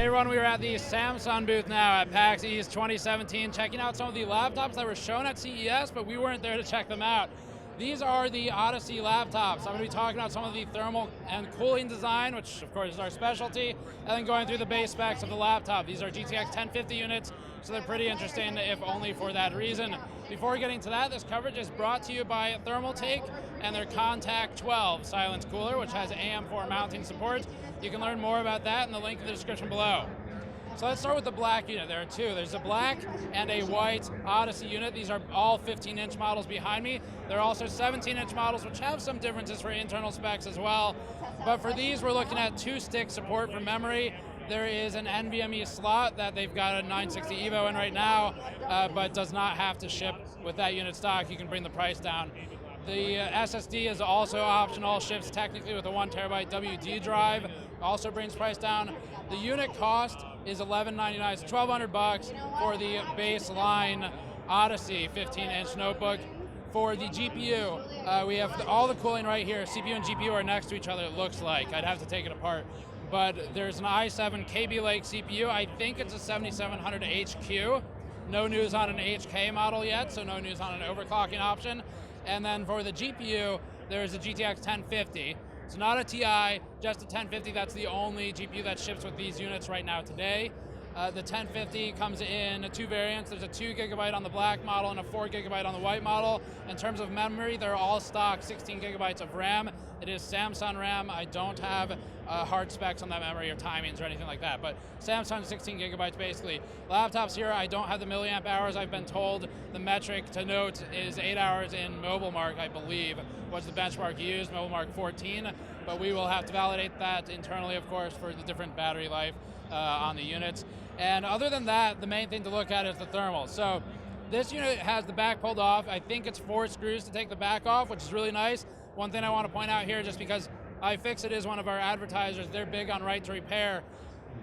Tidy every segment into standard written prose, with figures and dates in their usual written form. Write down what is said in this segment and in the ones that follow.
everyone, we are at the Samsung booth now at PAX East 2017, checking out some of the laptops that were shown at CES, but we weren't there to check them out. These are the Odyssey laptops. I'm going to be talking about some of the thermal and cooling design, which of course is our specialty, and then going through the base specs of the laptop. These are GTX 1050 units, so they're pretty interesting if only for that reason. Before getting to that, this coverage is brought to you by Thermaltake and their Contact 12 silence cooler, which has AM4 mounting support. You can learn more about that in the link in the description below. So let's start with the black unit. There are two. There's a black and a white Odyssey unit. These are all 15-inch models behind me. There are also 17-inch models, which have some differences for internal specs as well. But for these, we're looking at 2-stick support for memory. There is an NVMe slot that they've got a 960 EVO in right now, but does not have to ship with that unit stock. You can bring the price down. The SSD is also optional, ships technically with a 1 terabyte WD drive, also brings price down. The unit cost is $1199, so $1,200 for the baseline Odyssey 15-inch notebook. For the GPU, we have all the cooling right here. CPU and GPU are next to each other, it looks like. I'd have to take it apart. But there's an i7 KB Lake CPU. I think it's a 7700 HQ. No news on an HK model yet, so no news on an overclocking option. And then for the GPU, there's a GTX 1050. It's not a TI, just a 1050. That's the only GPU that ships with these units right now today. The 1050 comes in two variants. There's a 2 gigabyte on the black model and a 4 gigabyte on the white model. In terms of memory, they're all stock 16 gigabytes of RAM. It is Samsung RAM. I don't have hard specs on that memory or timings or anything like that, but Samsung 16 gigabytes basically. Laptops here, I don't have the milliamp hours. I've been told the metric to note is 8 hours in MobileMark, I believe, was the benchmark used, MobileMark 14, but we will have to validate that internally, of course, for the different battery life on the units. And other than that, the main thing to look at is the thermal. So this unit has the back pulled off. I think it's 4 screws to take the back off, which is really nice. One thing I want to point out here, just because iFixit is one of our advertisers, they're big on right to repair.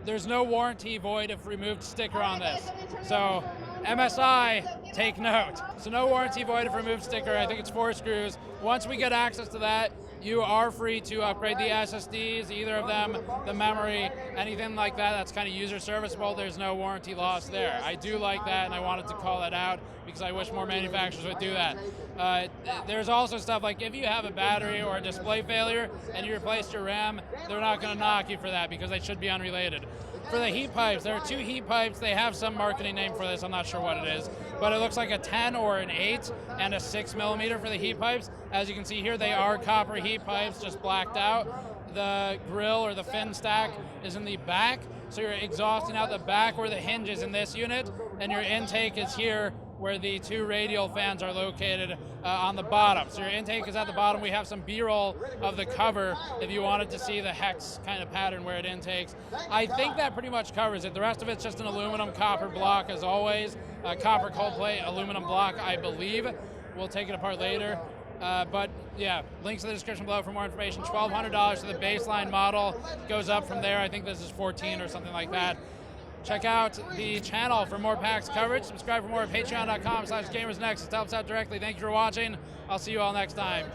There's no warranty void if removed sticker on this. So MSI, take note. So no warranty void if removed sticker. I think it's 4 screws. Once we get access to that, you are free to upgrade the SSDs, either of them, the memory, anything like that that's kind of user serviceable. There's no warranty loss there. I do like that, and I wanted to call that out because I wish more manufacturers would do that. There's also stuff like if you have a battery or a display failure and you replace your RAM, they're not going to knock you for that because they should be unrelated. For the heat pipes, there are 2 heat pipes. They have some marketing name for this, I'm not sure what it is, but it looks like a 10 or an 8 and a 6 millimeter for the heat pipes. As you can see here, they are copper heat pipes, just blacked out. The grill or the fin stack is in the back, so you're exhausting out the back where the hinge is in this unit, and your intake is here where the 2 radial fans are located on the bottom. So your intake is at the bottom. We have some B-roll of the cover if you wanted to see the hex kind of pattern where it intakes. I think that pretty much covers it. The rest of it's just an aluminum copper block as always. Copper cold plate, aluminum block, I believe. We'll take it apart later. But yeah, links in the description below for more information. $1,200 for the baseline model. Goes up from there. I think this is 14 or something like that. Check out the channel for more PAX coverage. Subscribe for more at patreon.com/gamersnexus. It helps out directly. Thank you for watching. I'll see you all next time.